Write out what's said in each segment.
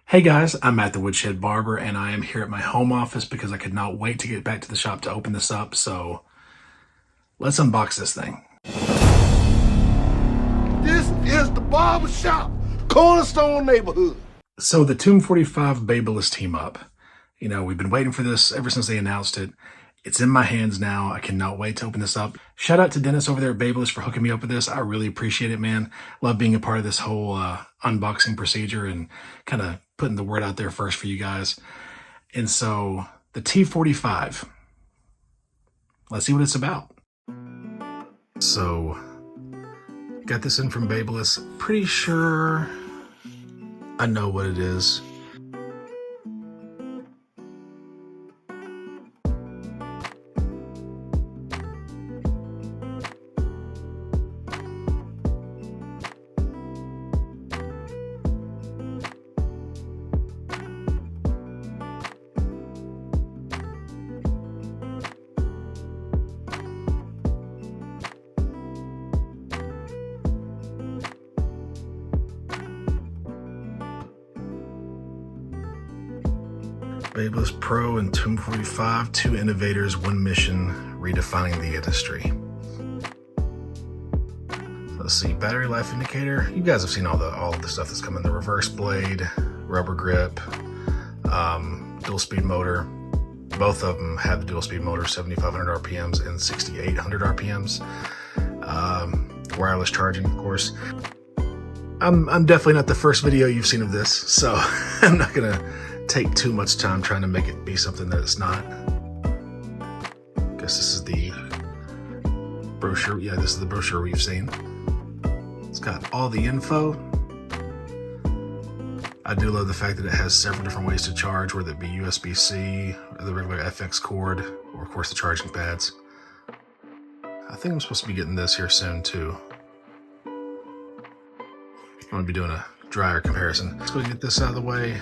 Hey guys, I'm at the Woodshed Barber and I am here at my home office because I could not wait to get back to the shop to open this up. So let's unbox this thing. This is the barber shop, Cornerstone neighborhood. So the Tomb45 Babyliss team up. You know, we've been waiting for this ever since they announced it. It's in my hands now. I cannot wait to open this up. Shout out to Dennis over there at Babyliss for hooking me up with this. I really appreciate it, man. Love being a part of this whole unboxing procedure and kind of putting the word out there first for you guys. And so the T45, let's see what it's about. So got this in from Babyliss. Pretty sure I know what it is. Babyliss Pro and Tomb45, two innovators, one mission, redefining the industry. Let's see, battery life indicator. You guys have seen all the stuff that's coming. The reverse blade, rubber grip, dual speed motor. Both of them have the dual speed motor, 7,500 RPMs and 6,800 RPMs. Wireless charging, of course. I'm definitely not the first video you've seen of this, so I'm not gonna take too much time trying to make it be something that it's not. Guess this is the brochure. Yeah, this is the brochure we've seen. It's got all the info. I do love the fact that it has several different ways to charge, whether it be USB-C, or the regular FX cord, or of course the charging pads. I think I'm supposed to be getting this here soon too. I'm gonna be doing a dryer comparison. Let's go get this out of the way.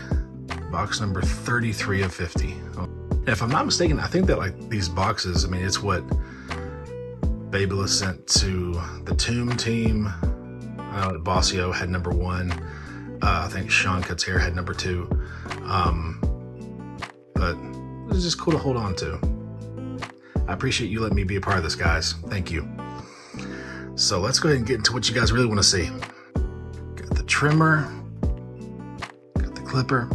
Box number 33 of 50. And if I'm not mistaken, I think that like these boxes, I mean, it's what Babyliss sent to the Tomb team. I know that Bossio had number 1. I think Sean Cuts Hair had number 2. But it's just cool to hold on to. I appreciate you letting me be a part of this, guys. Thank you. So let's go ahead and get into what you guys really want to see. Got the trimmer, got the clipper.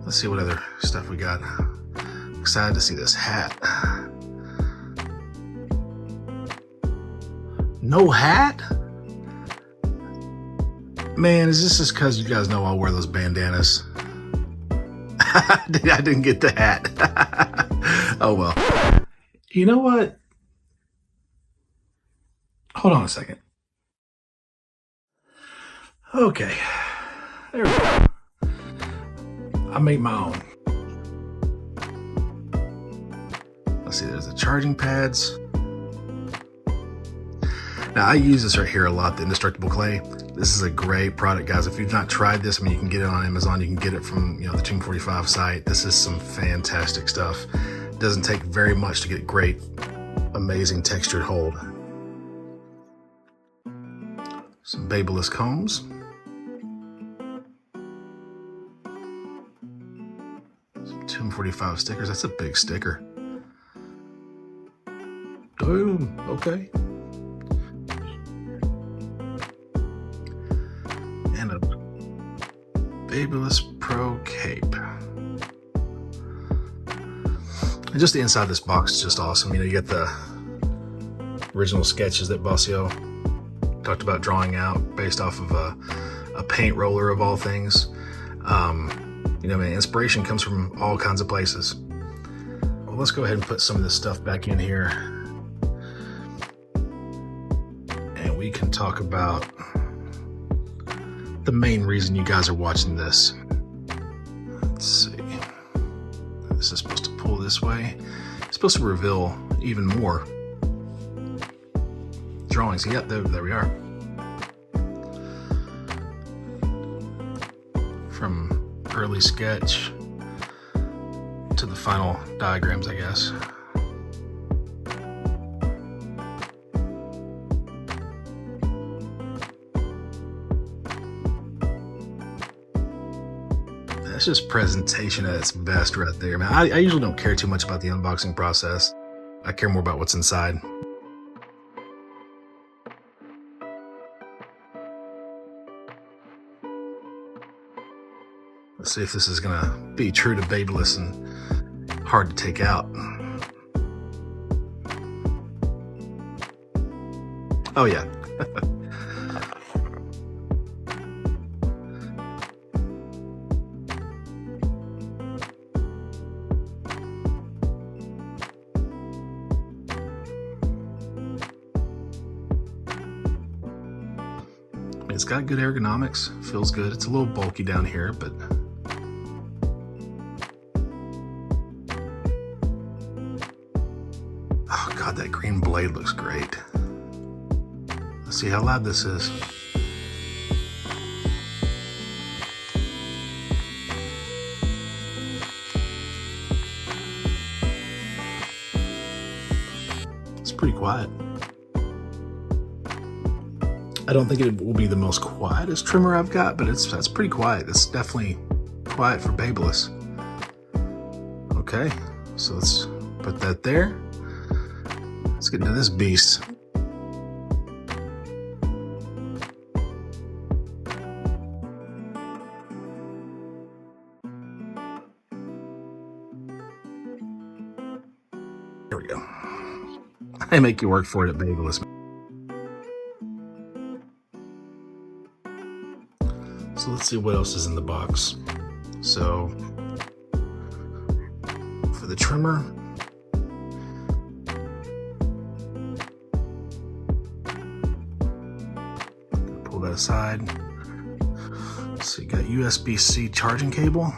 Let's see what other stuff we got. Excited to see this hat. No hat? Man, is this just because you guys know I'll wear those bandanas? I didn't get the hat. Oh well. You know what? Hold on a second. Okay. There we go. I make my own. Let's see, there's the charging pads. Now I use this right here a lot, the indestructible clay. This is a great product, guys. If you've not tried this, I mean, you can get it on Amazon. You can get it from, the Tomb45 site. This is some fantastic stuff. It doesn't take very much to get great, amazing textured hold. Some Babyliss combs. Tomb45 stickers. That's a big sticker. Boom. Okay. And a Babyliss Pro cape. And just the inside of this box is just awesome. You get the original sketches that Bossio talked about drawing out based off of a paint roller of all things. Man, inspiration comes from all kinds of places. Well, let's go ahead and put some of this stuff back in here. And we can talk about the main reason you guys are watching this. Let's see. This is supposed to pull this way. It's supposed to reveal even more drawings. Yep, there we are. From early sketch to the final diagrams, I guess. That's just presentation at its best right there, man. I usually don't care too much about the unboxing process. I care more about what's inside. Let's see if this is gonna be true to Babyliss and hard to take out. Oh yeah. It's got good ergonomics, feels good. It's a little bulky down here, but oh God, that green blade looks great. Let's see how loud this is. It's pretty quiet. I don't think it will be the most quietest trimmer I've got, but that's pretty quiet. It's definitely quiet for Babyliss. Okay, so let's put that there. Let's get into this beast. There we go. I make you work for it at Babyliss. So let's see what else is in the box. So for the trimmer, pull that aside. So you got USB-C charging cable.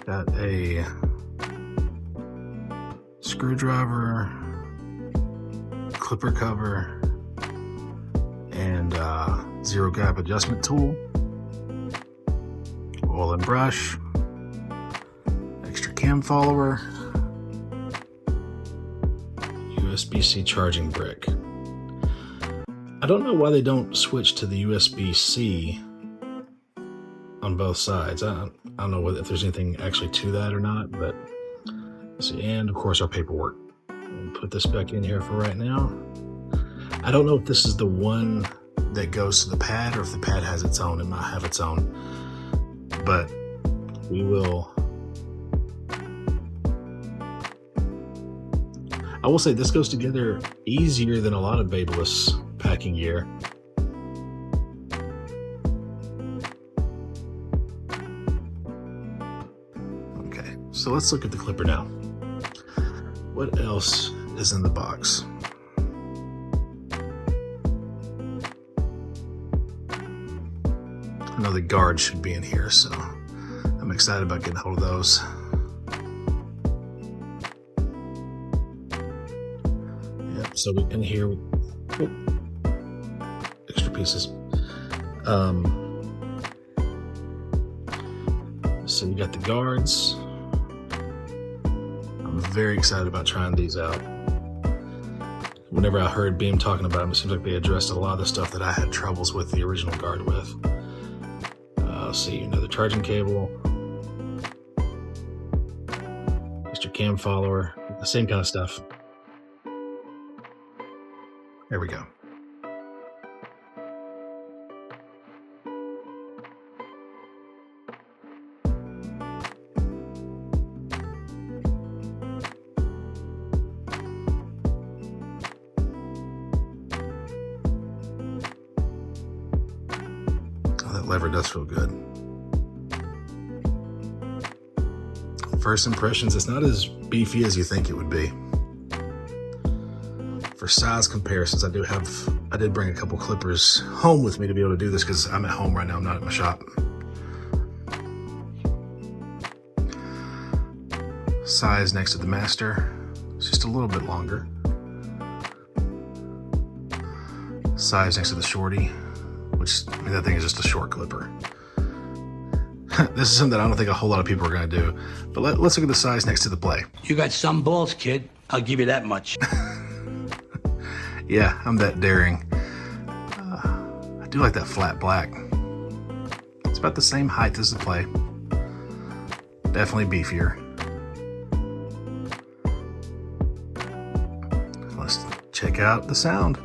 Got a screwdriver, clipper cover, and zero gap adjustment tool, oil and brush, extra cam follower, USB-C charging brick. I don't know why they don't switch to the USB-C on both sides. I don't know if there's anything actually to that or not, but let's see. And of course our paperwork. We'll put this back in here for right now. I don't know if this is the one that goes to the pad or if the pad has its own. It might have its own, but we will. I will say this goes together easier than a lot of Babyliss packing gear. Okay, so let's look at the clipper now. What else is in the box? I know the guard should be in here, so I'm excited about getting a hold of those. Yep, so in here, extra pieces. So we got the guards. I'm very excited about trying these out. Whenever I heard Beam talking about them, it seems like they addressed a lot of the stuff that I had troubles with the original guard with. See, another charging cable, extra cam follower, the same kind of stuff. There we go. Oh, that lever does feel good. First impressions, it's not as beefy as you think it would be. For size comparisons, I did bring a couple clippers home with me to be able to do this because I'm at home right now, I'm not at my shop. Size next to the master, it's just a little bit longer. Size next to the shorty, which, I mean, that thing is just a short clipper. This is something that I don't think a whole lot of people are going to do. But let's look at the size next to the play. You got some balls, kid. I'll give you that much. Yeah, I'm that daring. I do like that flat black. It's about the same height as the play. Definitely beefier. Let's check out the sound.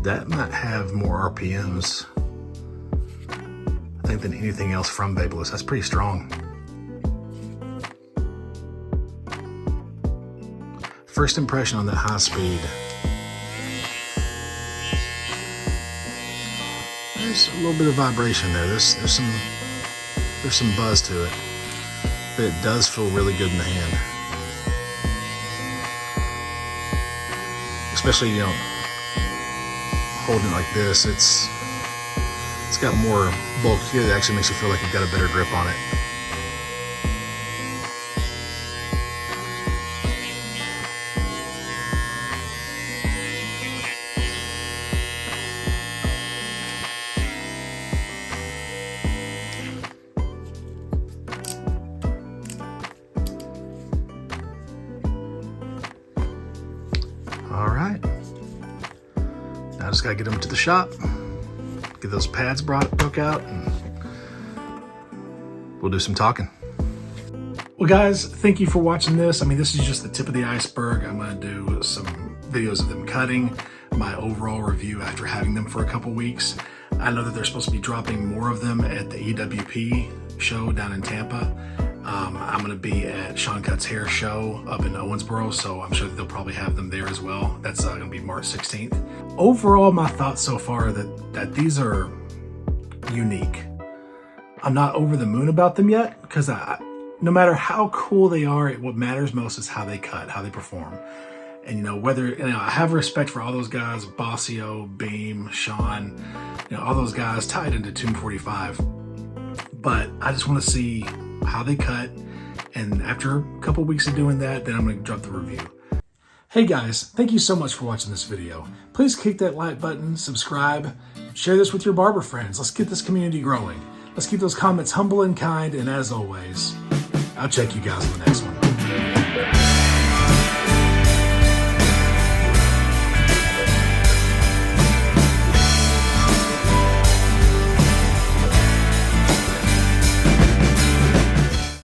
That might have more RPMs, I think, than anything else from Babyliss. That's pretty strong. First impression on that high speed. There's a little bit of vibration there. There's some buzz to it, but it does feel really good in the hand. Especially, you know, holding it like this, it's got more bulk here that actually makes you feel like you've got a better grip on it. All right. I just gotta get them to the shop, get those pads broke out, and we'll do some talking. Well, guys, thank you for watching this. I mean, this is just the tip of the iceberg. I'm gonna do some videos of them cutting, my overall review after having them for a couple weeks. I know that they're supposed to be dropping more of them at the EWP show down in Tampa. I'm going to be at Sean Cut's hair show up in Owensboro, so I'm sure that they'll probably have them there as well. That's going to be March 16th. Overall, my thoughts so far are that these are unique. I'm not over the moon about them yet, because no matter how cool they are, what matters most is how they cut, how they perform. And, you know, I have respect for all those guys, Bossio, Beam, Sean, all those guys tied into Tomb45. But I just want to see how they cut, and after a couple weeks of doing that, then I'm going to drop the review. Hey guys, thank you so much for watching this video. Please click that like button, subscribe, share this with your barber friends. Let's get this community growing. Let's keep those comments humble and kind, and as always, I'll check you guys in the next one.